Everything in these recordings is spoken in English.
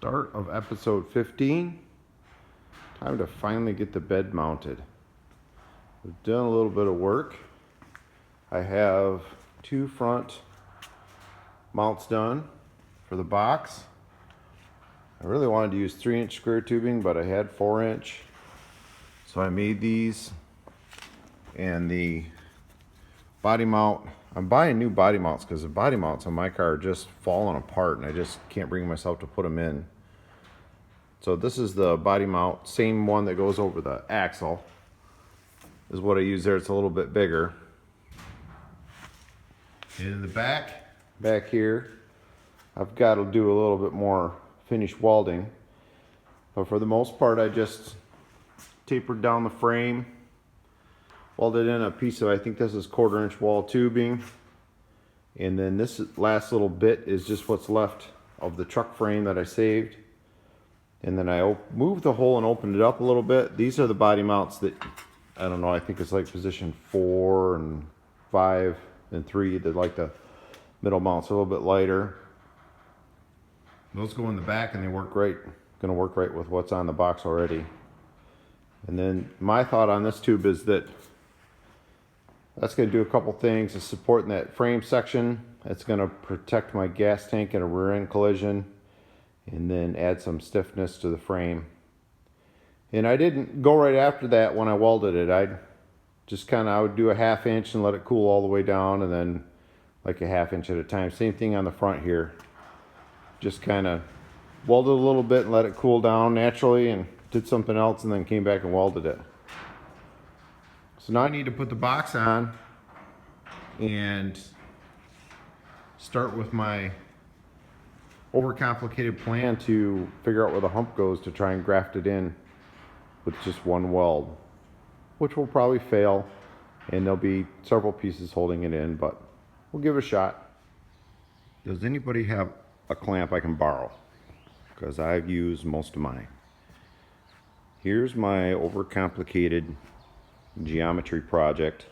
Start of episode 15. Time to finally get the bed mounted. We've done a little bit of work. I have two front mounts done for the box. I really wanted to use 3-inch square tubing, but I had 4-inch. So I made these, and the body mount, I'm buying new body mounts because the body mounts on my car are just falling apart and I just can't bring myself to put them in. So this is the body mount, same one that goes over the axle is what I use there. It's a little bit bigger. And in the back here, I've got to do a little bit more finish welding. But for the most part, I just tapered down the frame, welded in a piece of, I think this is 1/4-inch wall tubing. And then this last little bit is just what's left of the truck frame that I saved. And then I moved the hole and opened it up a little bit. These are the body mounts that, I don't know, I think it's like position 4 and 5 and 3. They're like the middle mounts, a little bit lighter. Those go in the back and they work great. Gonna work right with what's on the box already. And then my thought on this tube is that that's gonna do a couple things. It's supporting that frame section. It's gonna protect my gas tank in a rear end collision, and then add some stiffness to the frame. And I didn't go right after that when I welded it. I would do a 1/2 inch and let it cool all the way down, and then like a 1/2 inch at a time. Same thing on the front here. Just kind of welded a little bit and let it cool down naturally, and did something else, and then came back and welded it. So now I need to put the box on and start with my overcomplicated plan to figure out where the hump goes to try and graft it in with just one weld, which will probably fail, and there'll be several pieces holding it in, but we'll give it a shot. Does anybody have a clamp I can borrow? Because I've used most of mine. Here's my overcomplicated geometry project.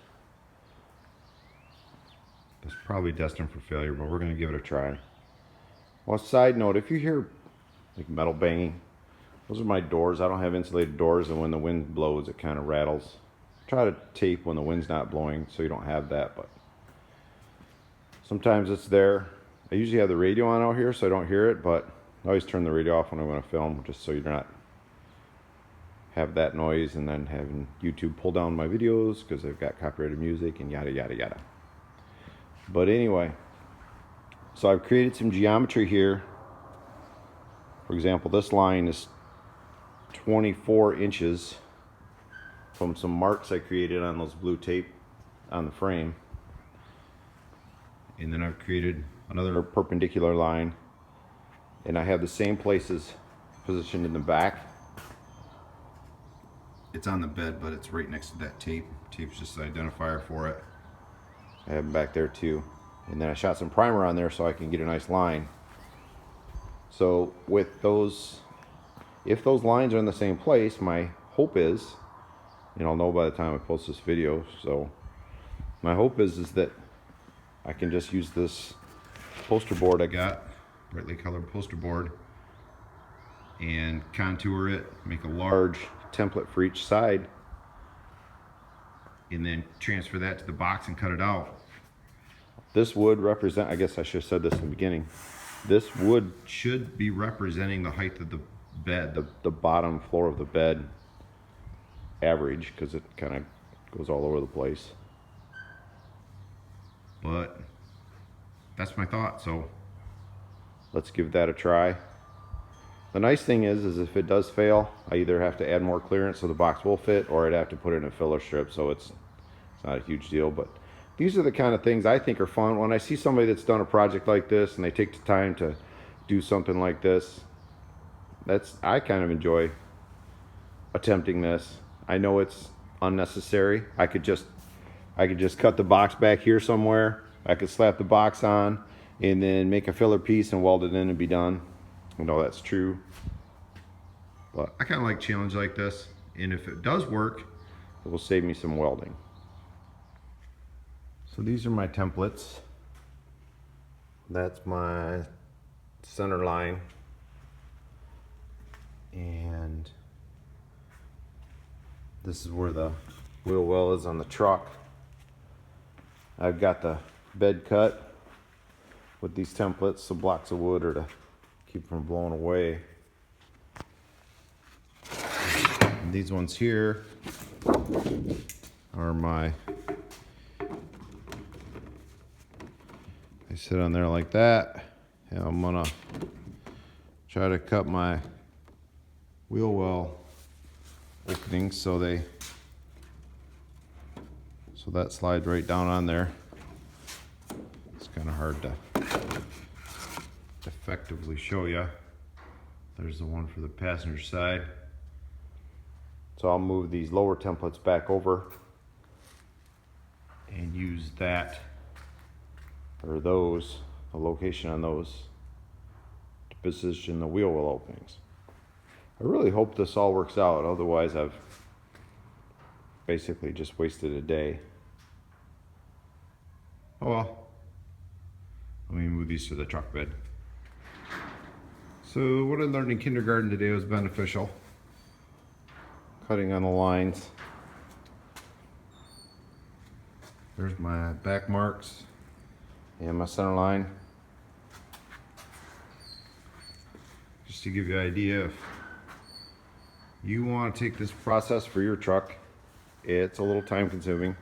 It's probably destined for failure, but we're going to give it a try. Well, side note, if you hear like metal banging, those are my doors. I don't have insulated doors, and when the wind blows, it kind of rattles. Try to tape when the wind's not blowing so you don't have that, but sometimes it's there. I usually have the radio on out here so I don't hear it, but I always turn the radio off when I want to film, just so you're not have that noise and then having YouTube pull down my videos because they've got copyrighted music and yada yada yada. But anyway, so I've created some geometry here. For example, this line is 24 inches from some marks I created on those blue tape on the frame. And then I've created another perpendicular line, and I have the same places positioned in the back. It's on the bed, but it's right next to that tape. Tape's just an identifier for it. I have them back there too. And then I shot some primer on there so I can get a nice line. So with those, if those lines are in the same place, my hope is, and I'll know by the time I post this video, so my hope is that I can just use this poster board I got, brightly colored poster board, and contour it, make a large template for each side, and then transfer that to the box and cut it out. This would represent, I guess I should have said this in the beginning, this wood should be representing the height of the bed, the bottom floor of the bed average, because it kind of goes all over the place. But that's my thought, so let's give that a try. The nice thing is if it does fail, I either have to add more clearance so the box will fit, or I'd have to put it in a filler strip, so it's not a huge deal. But these are the kind of things I think are fun. When I see somebody that's done a project like this and they take the time to do something like this, I kind of enjoy attempting this. I know it's unnecessary. I could just cut the box back here somewhere. I could slap the box on and then make a filler piece and weld it in and be done. I know that's true, but I kind of like challenge like this, and if it does work, it will save me some welding. So these are my templates. That's my center line. And this is where the wheel well is on the truck. I've got the bed cut with these templates. The blocks of wood are to keep from blowing away. And these ones here are they sit on there like that. And I'm gonna try to cut my wheel well openings so that slides right down on there. It's kind of hard to effectively show you. There's the one for the passenger side. So I'll move these lower templates back over and use that, or those, the location on those, to position the wheel well openings. I really hope this all works out, otherwise I've basically just wasted a day. Oh well. Let me move these to the truck bed. So what I learned in kindergarten today was beneficial. Cutting on the lines. There's my back marks and my center line. Just to give you an idea, if you want to take this process for your truck, it's a little time consuming.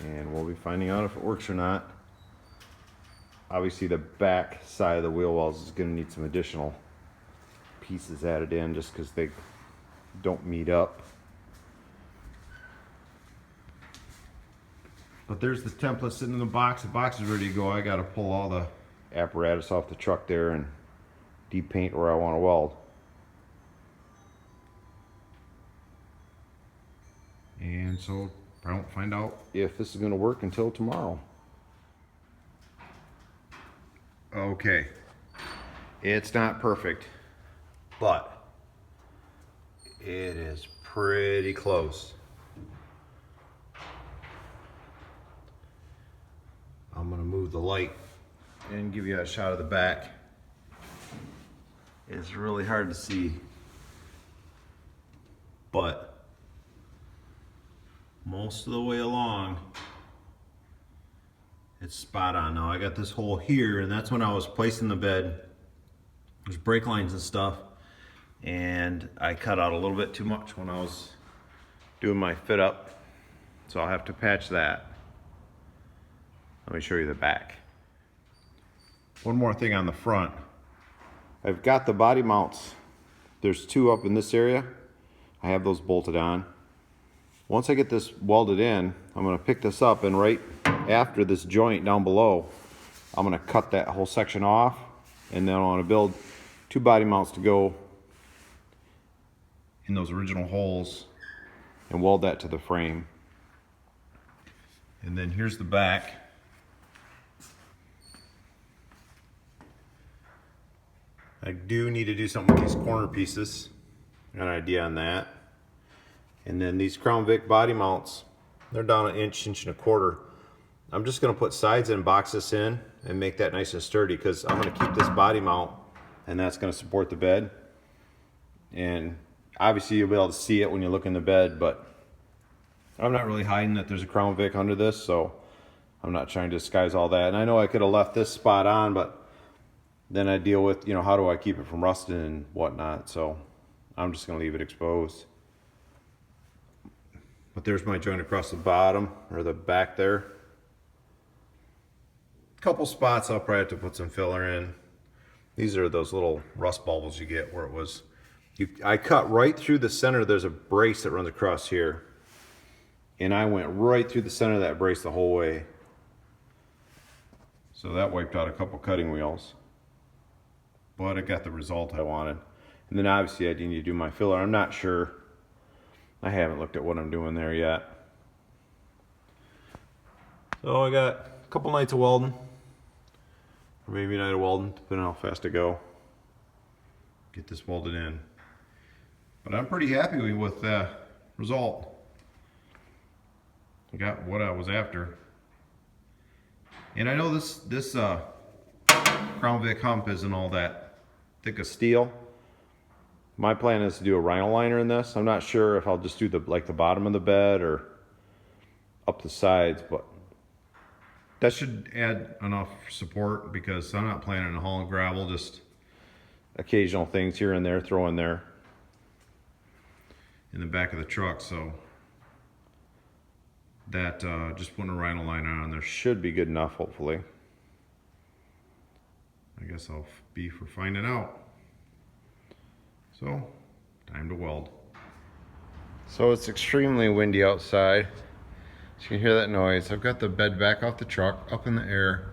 And we'll be finding out if it works or not. Obviously the back side of the wheel wells is going to need some additional pieces added in just because they don't meet up. But there's the template sitting in the box. The box is ready to go. I got to pull all the apparatus off the truck there and depaint where I want to weld. And so I don't find out if this is going to work until tomorrow. Okay, it's not perfect, but it is pretty close. I'm going to move the light and give you a shot of the back. It's really hard to see, but most of the way along it's spot on. Now I got this hole here, and that's when I was placing the bed. There's brake lines and stuff, and I cut out a little bit too much when I was doing my fit up, so I'll have to patch that. Let me show you the back. One more thing on the front. I've got the body mounts. There's two up in this area. I have those bolted on. Once I get this welded in, I'm going to pick this up, and right after this joint down below, I'm going to cut that whole section off, and then I want to build two body mounts to go in those original holes and weld that to the frame. And then here's the back. I do need to do something with these corner pieces. Got an idea on that. And then these Crown Vic body mounts, they're down an inch, inch and a quarter. I'm just going to put sides in, box this in, and make that nice and sturdy, because I'm going to keep this body mount, and that's going to support the bed. And obviously you'll be able to see it when you look in the bed, but I'm not really hiding that there's a Crown Vic under this, so I'm not trying to disguise all that. And I know I could have left this spot on, but then I deal with, how do I keep it from rusting and whatnot, so I'm just going to leave it exposed. But there's my joint across the bottom, or the back there. Couple spots I'll probably have to put some filler in. These are those little rust bubbles you get where it was. I cut right through the center. There's a brace that runs across here. And I went right through the center of that brace the whole way. So that wiped out a couple cutting wheels. But I got the result I wanted. And then obviously I need to do my filler. I'm not sure. I haven't looked at what I'm doing there yet. So I got a couple nights of welding. Or maybe a night of welding, depending on how fast I go. Get this welded in. But I'm pretty happy with the result. I got what I was after. And I know this Crown Vic Hump isn't all that thick of steel. My plan is to do a rhino liner in this. I'm not sure if I'll just do the bottom of the bed or up the sides, but that should add enough support because I'm not planning on hauling gravel, just occasional things here and there, throw in there in the back of the truck. So that just putting a rhino liner on there should be good enough, hopefully. I guess I'll be for finding out. So, time to weld. So it's extremely windy outside. So you can hear that noise. I've got the bed back off the truck, up in the air,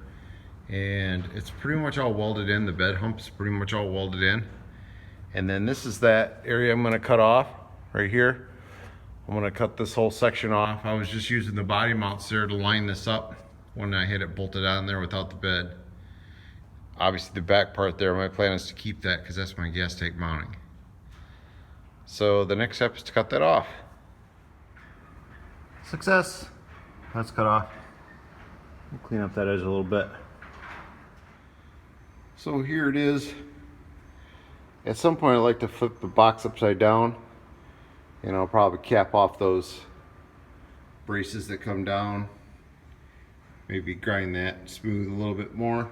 and it's pretty much all welded in. The bed hump's pretty much all welded in. And then this is that area I'm gonna cut off, right here. I'm gonna cut this whole section off. I was just using the body mounts there to line this up when I had it bolted on there without the bed. Obviously the back part there, my plan is to keep that because that's my gas tank mounting. So the next step is to cut that off. Success. That's cut off. We'll clean up that edge a little bit. So here it is. At some point I'd like to flip the box upside down, and I'll probably cap off those braces that come down. Maybe grind that smooth a little bit more.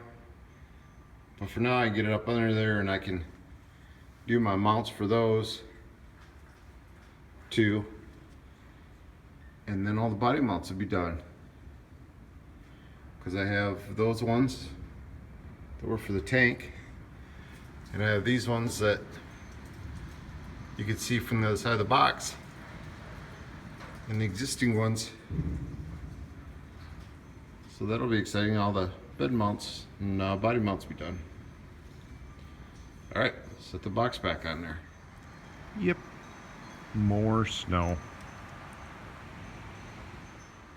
But for now I get it up under there and I can do my mounts for those two, and then all the body mounts will be done, because I have those ones that were for the tank, and I have these ones that you can see from the other side of the box, and the existing ones. So that'll be exciting. All the bed mounts and body mounts will be done. All right, set the box back on there. Yep. More snow.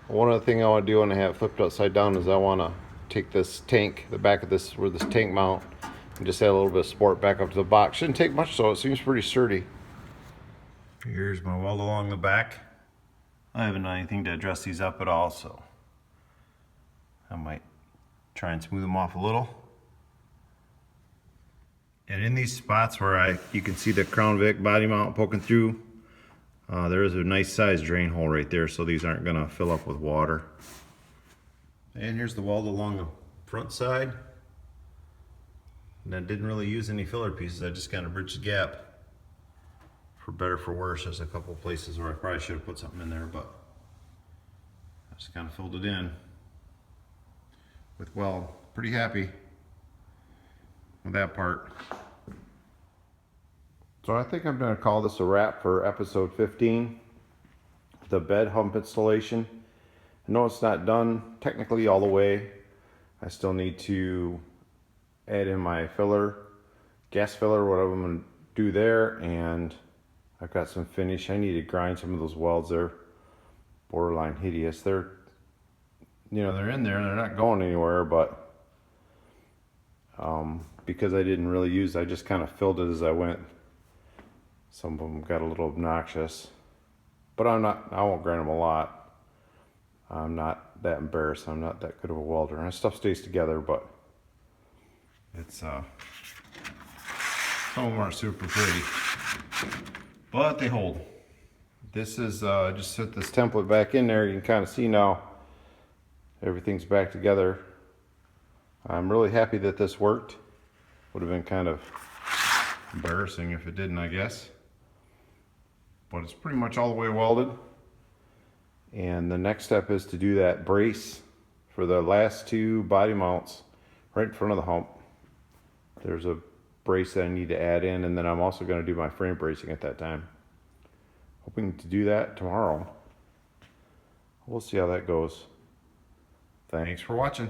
One other thing I want to do when I have it flipped upside down is I want to take this tank, the back of this, where this tank mount, and just add a little bit of support back up to the box. Shouldn't take much though, it seems pretty sturdy. Here's my weld along the back. I haven't done anything to address these up at all, so I might try and smooth them off a little. And in these spots where you can see the Crown Vic body mount poking through, there is a nice sized drain hole right there, so these aren't gonna fill up with water. And here's the weld along the front side. And I didn't really use any filler pieces, I just kind of bridged the gap. For better, for worse, there's a couple places where I probably should have put something in there, but I just kind of filled it in with weld. Pretty happy with that part. So I think I'm going to call this a wrap for episode 15, the bed hump installation. I know it's not done technically all the way. I still need to add in my filler, gas filler, whatever I'm going to do there, and I've got some finish. I need to grind some of those welds. They're borderline hideous. They're, you know, they're in there and they're not going anywhere, but because I didn't really use, I just kind of filled it as I went. Some of them got a little obnoxious, but I won't grind them a lot. I'm not that embarrassed. I'm not that good of a welder. And stuff stays together, but it's, some of them aren't super pretty, but they hold. This is, just set this template back in there. You can kind of see now everything's back together. I'm really happy that this worked. Would have been kind of embarrassing if it didn't, I guess. But it's pretty much all the way welded. And the next step is to do that brace for the last two body mounts right in front of the hump. There's a brace that I need to add in, and then I'm also going to do my frame bracing at that time. Hoping to do that tomorrow. We'll see how that goes. Thanks for watching.